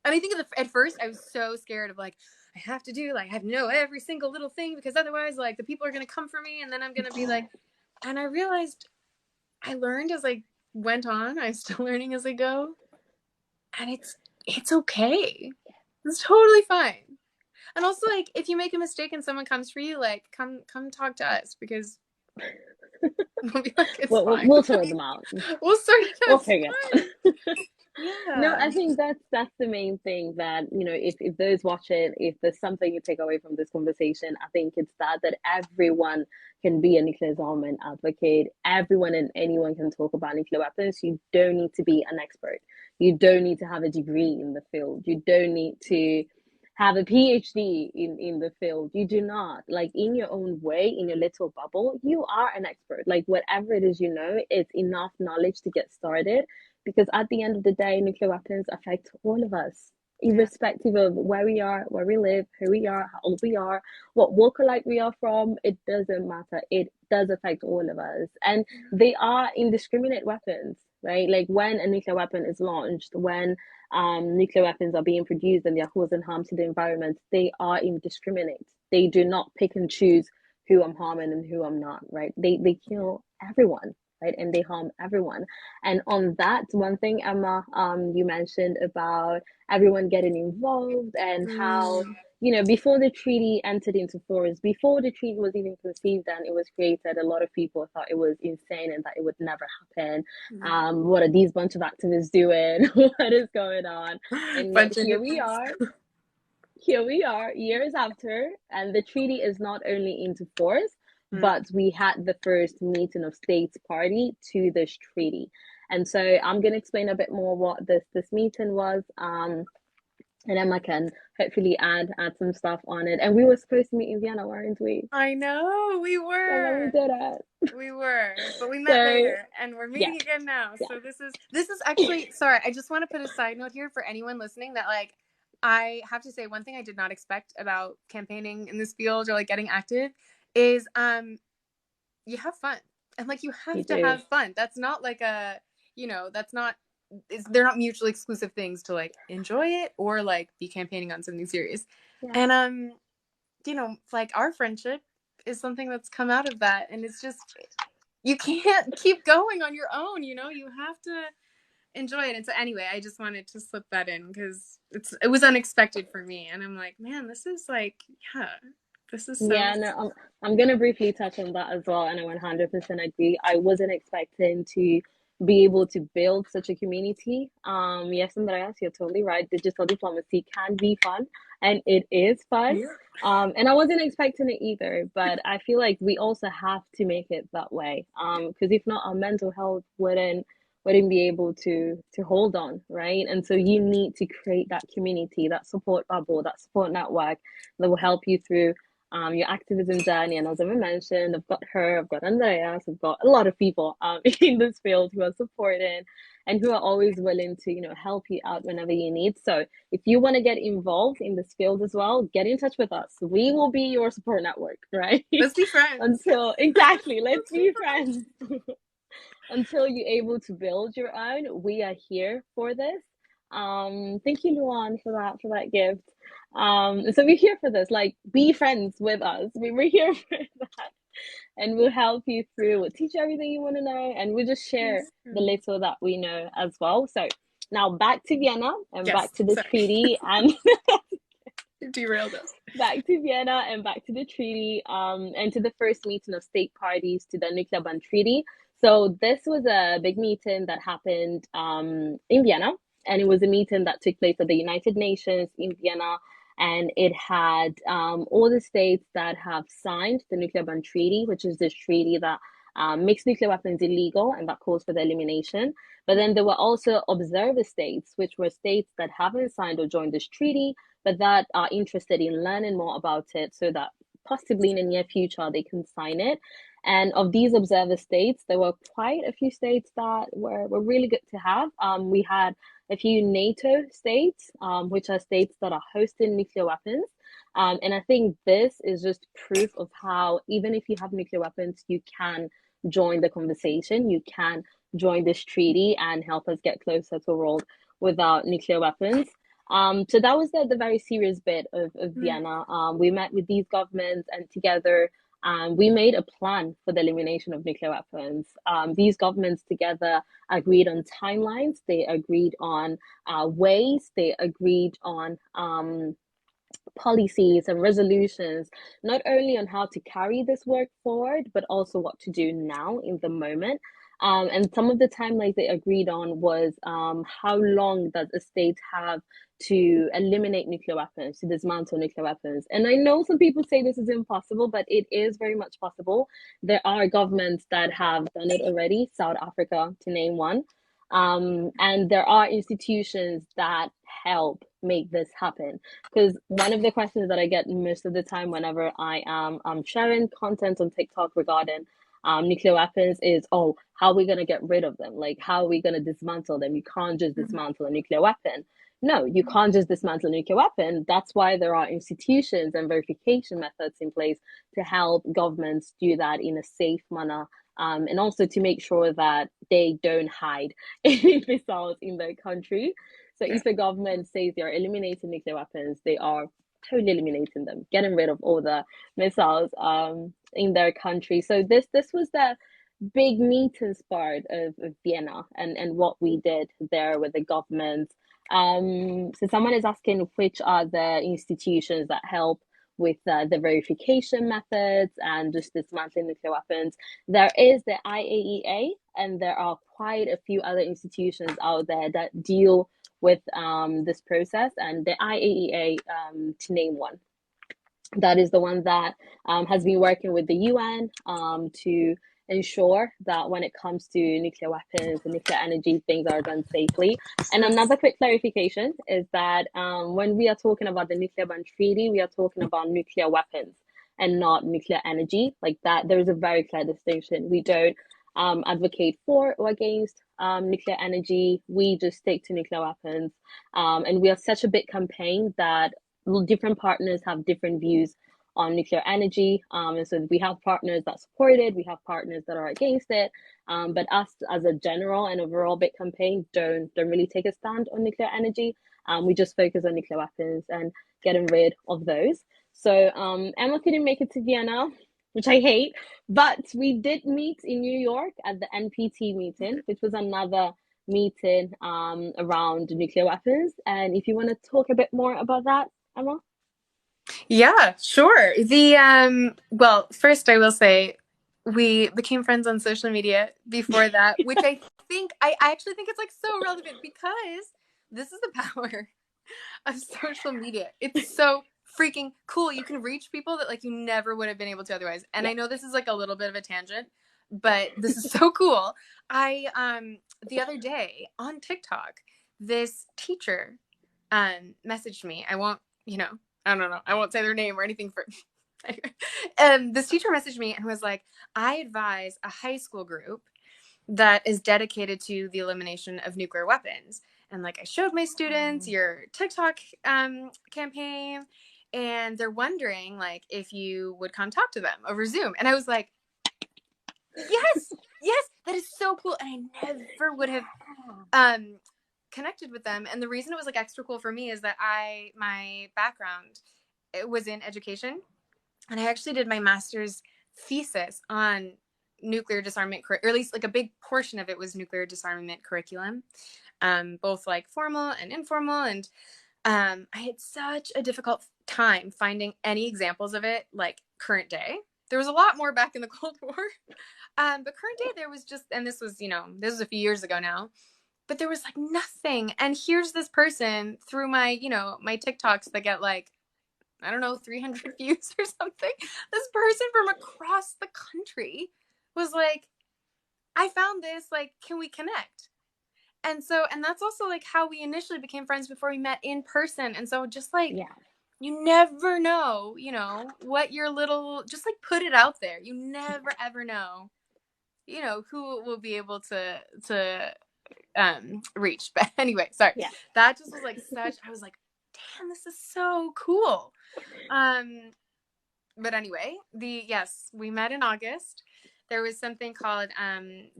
And I think at first I was so scared of like I have to do like I have to know every single little thing because otherwise like the people are gonna come for me and then I'm gonna be Yeah. like, and I realized I learned as I went on. I'm still learning as I go, and it's okay. It's totally fine. And also like if you make a mistake and someone comes for you, like come talk to us because we'll be like it's We'll fine. we'll sort them out. We'll sort it out. We'll It's figure fine. it out. No, Yeah. I think that's the main thing that, if those watch it, if there's something you take away from this conversation, I think it's that everyone can be a nuclear disarmament advocate. Everyone and anyone can talk about nuclear weapons. You don't need to be an expert. You don't need to have a degree in the field. You don't need to have a PhD in the field. You do not. Like in your own way, in your little bubble, you are an expert. Like whatever it is it's enough knowledge to get started, because at the end of the day, nuclear weapons affect all of us, Yeah. irrespective of where we are, where we live, who we are, how old we are, what walk of life we are from. It doesn't matter. It does affect all of us. And they are indiscriminate weapons, right? Like when a nuclear weapon is launched, when nuclear weapons are being produced and they're causing harm to the environment, they are indiscriminate. They do not pick and choose who I'm harming and who I'm not, right? They kill everyone, right? And they harm everyone. And on that, one thing, Emma, you mentioned about everyone getting involved and how, Mm. before the treaty entered into force, before the treaty was even conceived and it was created, a lot of people thought it was insane and that it would never happen. What are these bunch of activists doing? What is going on? And yet Bunch of hippies. here we are years after, and the treaty is not only into force, Mm. but we had the first meeting of states party to this treaty. And so I'm going to explain a bit more what this meeting was, and Emma can hopefully add some stuff on it. And we were supposed to meet in Vienna, weren't we? I know we And then we were. did it. We were, but we met So later and we're yes, meeting again now. yeah, So this is actually sorry, I just want to put a side note here for anyone listening that like I have to say one thing I did not expect about campaigning in this field or like getting active is you have fun. And like you you have to do. have fun. That's not like that's not they're not mutually exclusive things to like enjoy it or like be campaigning on something serious. Yeah. And like our friendship is something that's come out of that and it's just you can't keep going on your own, you have to enjoy it. And so anyway, I just wanted to slip that in because it was unexpected for me and I'm like, man, this is like, yeah, this is so Yeah, no, I'm gonna briefly touch on that as well, and I 100% agree. I wasn't expecting to be able to build such a community. Yes, Andreas, you're totally right. Digital diplomacy can be fun, and it is fun. yeah. And I wasn't expecting it either, but I feel like we also have to make it that way. Because if not, our mental health wouldn't be able to hold on, right? And so you need to create that community, that support bubble, that support network that will help you through your activism journey. And as I mentioned, I've got her, I've got Andreas, I've got a lot of people in this field who are supporting and who are always willing to, help you out whenever you need. So if you want to get involved in this field as well, get in touch with us. We will be your support network, right? Let's be friends. Until exactly, let's be friends. Until you're able to build your own, we are here for this. Thank you, Luan, for that gift. So we're here for this. Like, be friends with us. We're here for that, and we'll help you through. We'll teach you everything you want to know, and we'll just share the little that we know as well. So now back to Vienna and Yes, back to the sorry. treaty and Derailed us. back to Vienna and back to the treaty, and to the first meeting of state parties to the nuclear ban treaty. So this was a big meeting that happened in Vienna, and it was a meeting that took place at the United Nations in Vienna, and it had all the states that have signed the nuclear ban treaty, which is this treaty that makes nuclear weapons illegal and that calls for their elimination. But then there were also observer states, which were states that haven't signed or joined this treaty, but that are interested in learning more about it so that possibly in the near future they can sign it. And of these observer states, there were quite a few states that were really good to have. We had a few NATO states, which are states that are hosting nuclear weapons. And I think this is just proof of how, even if you have nuclear weapons, you can join the conversation, you can join this treaty and help us get closer to a world without nuclear weapons. So that was the very serious bit of Vienna. We met with these governments and together we made a plan for the elimination of nuclear weapons. These governments together agreed on timelines, they agreed on ways, they agreed on policies and resolutions, not only on how to carry this work forward, but also what to do now in the moment. And some of the timelines they agreed on was how long does a state have to eliminate nuclear weapons, to dismantle nuclear weapons. And I know some people say this is impossible, but it is very much possible. There are governments that have done it already, South Africa, to name one. And there are institutions that help make this happen. Because one of the questions that I get most of the time whenever I am sharing content on TikTok regarding nuclear weapons is, oh, how are we going to get rid of them? Like, how are we going to dismantle them? You can't just dismantle a nuclear weapon. No, you can't just dismantle a nuclear weapon. That's why there are institutions and verification methods in place to help governments do that in a safe manner, and also to make sure that they don't hide any missiles in their country. So if the government says they're eliminating nuclear weapons, they are totally eliminating them, getting rid of all the missiles in their country. So this was the big meeting part of Vienna and what we did there with the government. So someone is asking which are the institutions that help with the verification methods and just dismantling nuclear weapons. There is the IAEA, and there are quite a few other institutions out there that deal with this process. And the IAEA, to name one, that is the one that has been working with the UN to ensure that when it comes to nuclear weapons and nuclear energy, things are done safely. And another quick clarification is that when we are talking about the nuclear ban treaty, we are talking about nuclear weapons and not nuclear energy. Like that, there is a very clear distinction. We don't advocate for or against nuclear energy. We just stick to nuclear weapons. And we have such a big campaign that different partners have different views on nuclear energy. And so we have partners that support it, we have partners that are against it. But us as a general and overall big campaign don't really take a stand on nuclear energy. We just focus on nuclear weapons and getting rid of those. So Emma couldn't make it to Vienna, which I hate, but we did meet in New York at the NPT meeting, which was another meeting around nuclear weapons. And if you want to talk a bit more about that, Emma? Yeah, sure. Well, first I will say we became friends on social media before that, which I actually think it's like so relevant because this is the power of social media. It's so freaking cool. You can reach people that like you never would have been able to otherwise. And Yeah. I know this is like a little bit of a tangent, but this is so cool. I the other day on TikTok, this teacher messaged me. I won't, I don't know. I won't say their name or anything for. This teacher messaged me and was like, I advise a high school group that is dedicated to the elimination of nuclear weapons. And like I showed my students your TikTok campaign, and they're wondering like if you would come talk to them over Zoom. And I was like, yes, that is so cool. And I never would have connected with them. And the reason it was like extra cool for me is that my background, it was in education, and I actually did my master's thesis on nuclear disarmament, or at least like a big portion of it was nuclear disarmament curriculum, both like formal and informal. And I had such a difficult time finding any examples of it like current day. There was a lot more back in the Cold War, but current day there was just, and this was, this was a few years ago now, but there was like nothing. And here's this person through my, my TikToks that get like, I don't know, 300 views or something. This person from across the country was like, I found this, like, can we connect? And so, and that's also like how we initially became friends before we met in person. And so just like, Yeah. you never know, what your little, just like put it out there. You never ever know, who will be able to reach. But anyway, sorry. Yeah. That just was like I was like, damn, this is so cool. But anyway, yes, we met in August. There was something called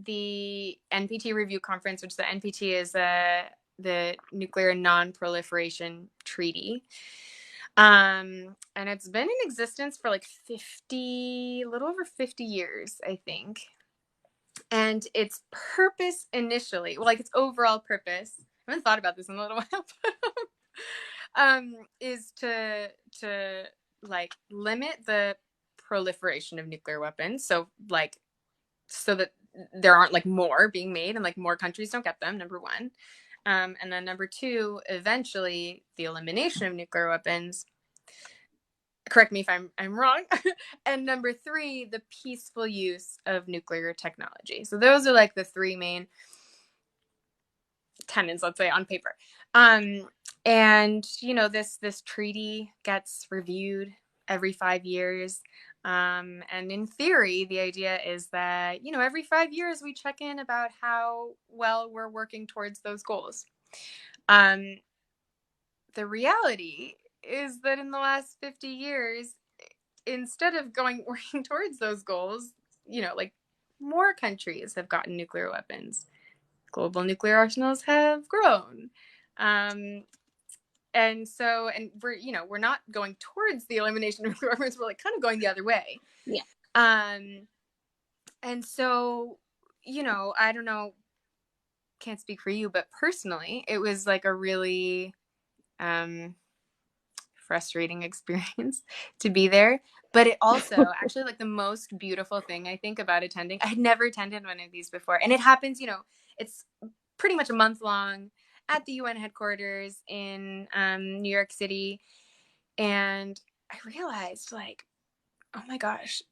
the NPT Review Conference, which the NPT is the Nuclear Non-Proliferation Treaty. And it's been in existence for like a little over 50 years, I think. And its purpose initially, well, like its overall purpose, I haven't thought about this in a little while, but, is to like limit the proliferation of nuclear weapons. So like, so that there aren't like more being made and like more countries don't get them, number one. And then number two, eventually the elimination of nuclear weapons. Correct me if I'm wrong. And number three, the peaceful use of nuclear technology. So those are like the three main tenets, let's say, on paper. And this treaty gets reviewed every 5 years. And in theory, the idea is that, every 5 years we check in about how well we're working towards those goals. The reality is that in the last 50 years, instead of working towards those goals, like more countries have gotten nuclear weapons. Global nuclear arsenals have grown. And we're not going towards the elimination of nuclear weapons. We're like kind of going the other way. Yeah. And so, I don't know, can't speak for you, but personally, it was like a really frustrating experience to be there. But it also actually like the most beautiful thing I think about attending. I had never attended one of these before. And it happens, it's pretty much a month long at the UN headquarters in New York City. And I realized like, oh my gosh,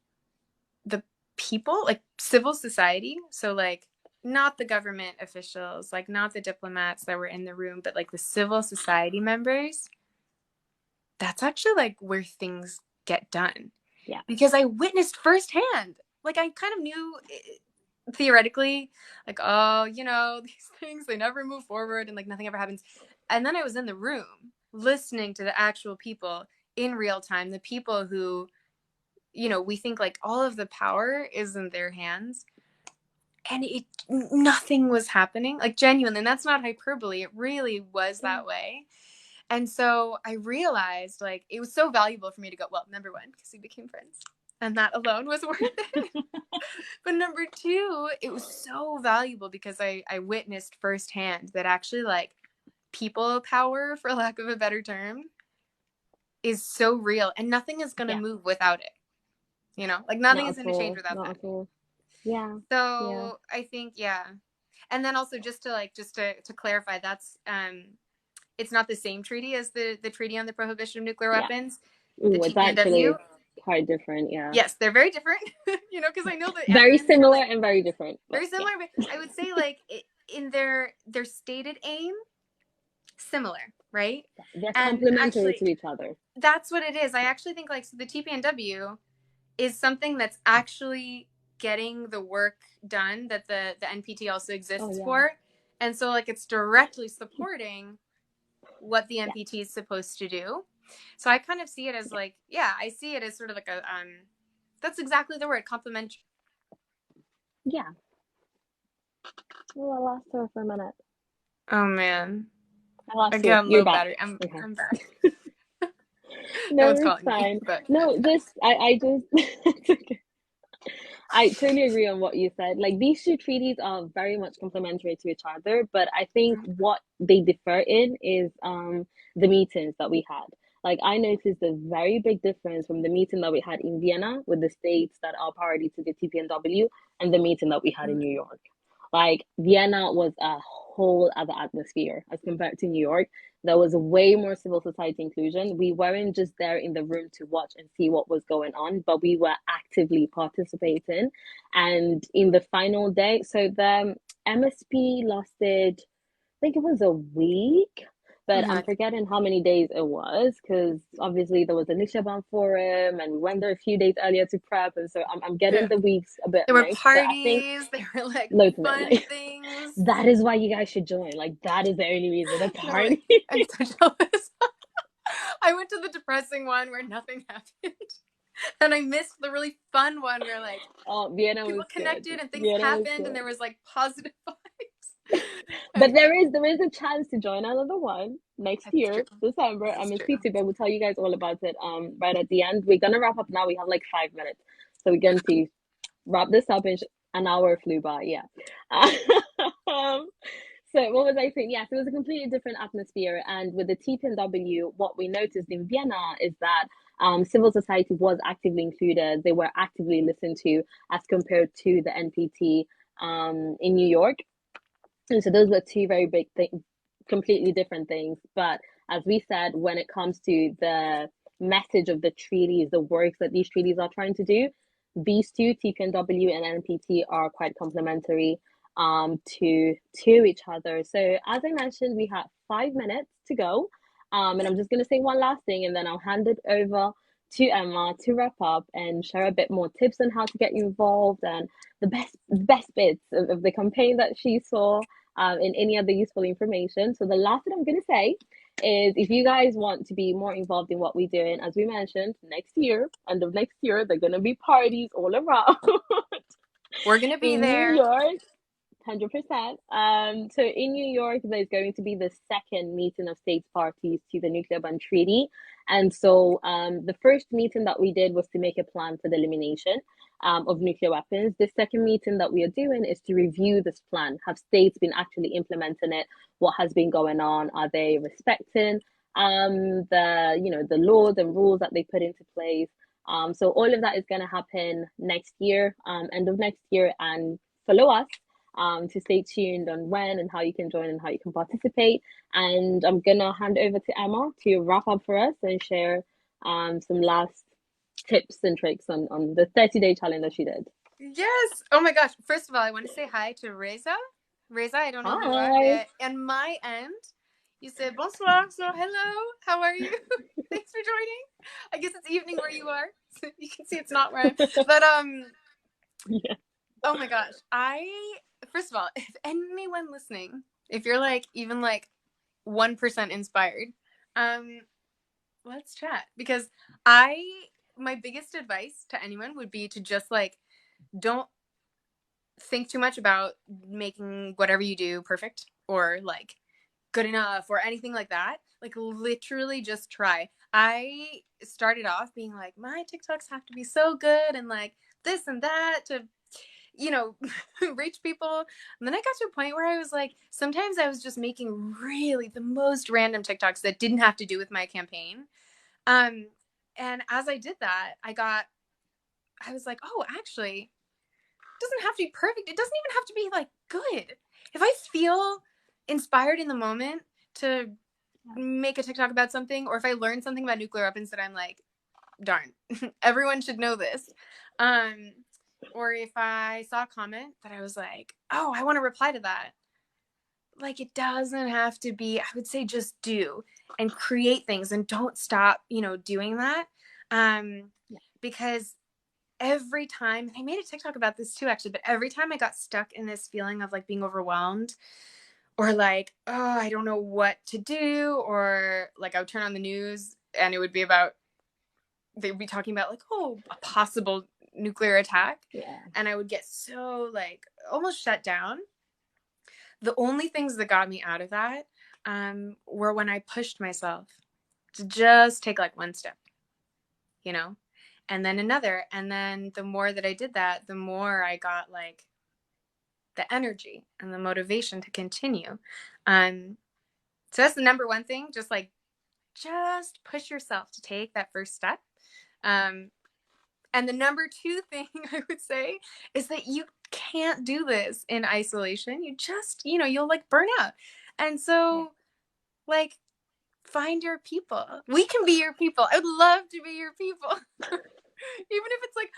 the people, like civil society. So like not the government officials, like not the diplomats that were in the room, but like the civil society members. That's actually like where things get done. Yeah. Because I witnessed firsthand. Like I kind of knew theoretically, like, oh, these things, they never move forward and like nothing ever happens. And then I was in the room listening to the actual people in real time, the people who, we think like all of the power is in their hands. And nothing was happening. Like genuinely, and that's not hyperbole. It really was that way. And so I realized like it was so valuable for me to go, well, number one, because we became friends. And that alone was worth it. But number two, it was so valuable because I witnessed firsthand that actually like people power, for lack of a better term, is so real. And nothing is going to move without it. Like nothing is going to change without that. Yeah. So I think, And then also just to clarify, that's, it's not the same treaty as the Treaty on the Prohibition of Nuclear Weapons. Ooh, it's actually quite different, yeah. Yes, they're very different, because I know that very similar and very different. Very similar, but I would say like in their stated aim, similar, right? They're complementary to each other. That's what it is. I actually think like so the TPNW is something that's actually getting the work done that the NPT also exists for. And so like it's directly supporting what the NPT is supposed to do. So I kind of see it as like, I see it as sort of like a, that's exactly the word, complementary. Yeah. Oh, I lost her for a minute. Oh man. I lost I you. got You're low back. battery. I'm Okay. back. No No, one's it's calling me, fine. but No, this I just it's okay. I totally agree on what you said. Like these two treaties are very much complementary to each other, but I think what they differ in is the meetings that we had. Like I noticed a very big difference from the meeting that we had in Vienna with the states that are party to the TPNW and the meeting that we had in New York. Like Vienna was a whole other atmosphere as compared to New York. There was way more civil society inclusion. We weren't just there in the room to watch and see what was going on, but we were actively participating. And in the final day, so the MSP lasted, I think it was a week, but mhm, I'm forgetting how many days it was because obviously there was a Nishaban forum and we went there a few days earlier to prep. And so I'm getting yeah. the weeks a bit There were mixed, but I think parties. There were like loads of it. fun Like, things. that is why you guys should join. Like, that is the only reason. The No way. party. I'm so jealous. I went to the depressing one where nothing happened. And I missed the really fun one where like Oh, Vienna people was good. connected and things Vienna was happened and good. there was like positive vibes. But Okay, there is a chance to join another one next that's true. year, December. This I'm is gonna true. speak to you, but we'll tell you guys all about it right at the end. We're gonna wrap up now. We have like 5 minutes. So we're going to wrap this up in an hour flew by, yeah. um, so what was I saying? Yes, it was a completely different atmosphere. And with the TPNW, what we noticed in Vienna is that civil society was actively included. They were actively listened to as compared to the NPT in New York. And so those were two very big things, completely different things. But as we said, when it comes to the message of the treaties, the works that these treaties are trying to do, these two, TPNW and NPT, are quite complementary to each other. So as I mentioned, we have 5 minutes to go. And I'm just going to say one last thing, and then I'll hand it over to Emma to wrap up and share a bit more tips on how to get you involved and the best bits of the campaign that she saw in any other useful information. So the last thing I'm going to say is if you guys want to be more involved in what we're doing, as we mentioned, next year, end of next year, there are going to be parties all around We're gonna be in New there. York. 100%. So in New York, there's going to be the second meeting of states parties to the nuclear ban treaty. And so the first meeting that we did was to make a plan for the elimination of nuclear weapons. The second meeting that we are doing is to review this plan. Have states been actually implementing it? What has been going on? Are they respecting the laws and rules that they put into place? So all of that is going to happen next year, end of next year, and follow us to stay tuned on when and how you can join and how you can participate. And I'm gonna hand over to Emma to wrap up for us and share some last tips and tricks on the 30-day challenge that she did. Yes. Oh my gosh. First of all, I want to say hi to Reza. Reza, I don't know who you are. Hi. And my end, you said bonsoir. So hello. How are you? Thanks for joining. I guess it's evening where you are. So you can see it's not where I'm. But Yeah. oh my gosh. First of all, if anyone listening, if you're like even like 1% inspired, um, let's chat because I my biggest advice to anyone would be to just like don't think too much about making whatever you do perfect or like good enough or anything like that. Like literally just try. I started off being like, my TikToks have to be so good and like this and that to, you know, reach people. And then I got to a point where I was like, sometimes I was just making really the most random TikToks that didn't have to do with my campaign. Um, and as I did that, I was like, oh, actually, doesn't have to be perfect. It doesn't even have to be like good. If I feel inspired in the moment to make a TikTok about something, or if I learn something about nuclear weapons that I'm like, darn, everyone should know this. Um, or if I saw a comment that I was like, oh, I want to reply to that. Like it doesn't have to be, I would say just do and create things and don't stop, doing that. Um, because every time, and I made a TikTok about this too, actually, but every time I got stuck in this feeling of like being overwhelmed or like, oh, I don't know what to do, or like I would turn on the news and it would be about, they would be talking about like, oh, a possible nuclear attack. Yeah. And I would get so like almost shut down. the only things that got me out of that were when I pushed myself to just take like one step, you know, and then another. And then the more that I did that, the more I got like the energy and the motivation to continue. Um, so that's the number one thing. Just push yourself to take that first step. Um, and the number two thing I would say is that you can't do this in isolation. You just, you'll like burn out. And Yeah. so, like, find your people. We can be your people. I would love to be your people. Even if it's like,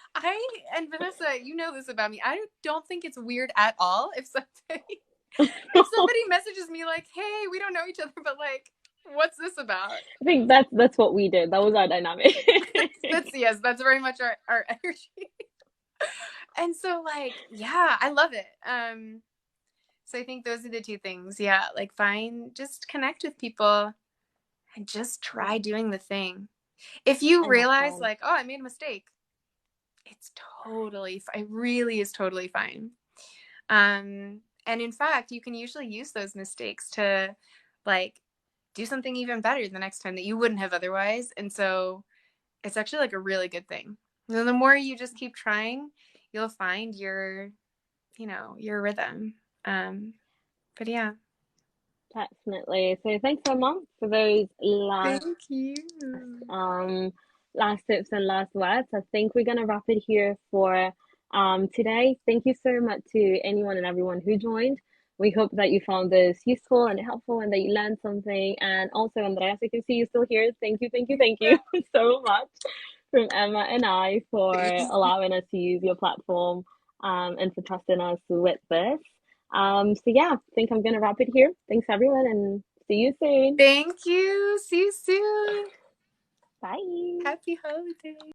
and Vanessa, you know this about me. I don't think it's weird at all if somebody messages me like, hey, we don't know each other, but like, what's this about? I think that's what we did. That was our dynamic. That's yes, that's very much our energy. And so like, yeah, I love it. So I think those are the two things. Yeah, like just connect with people and just try doing the thing. If you And have realize fun. like, oh, I made a mistake, it's it really is totally fine. And in fact, you can usually use those mistakes to like do something even better the next time that you wouldn't have otherwise. And so it's actually like a really good thing. And the more you just keep trying, you'll find your rhythm. But yeah. Definitely. So thanks so much for those Thank you. um last tips and last words. I think we're gonna wrap it here for today. Thank you so much to anyone and everyone who joined. We hope that you found this useful and helpful and that you learned something. And also, Andreas, I can see you still here. Thank Yeah. you so much from Emma and I for Thank allowing us to use your platform and for trusting us with this. So yeah, I think I'm gonna wrap it here. Thanks everyone and see you soon. Thank you. See you soon. Bye. Happy holidays.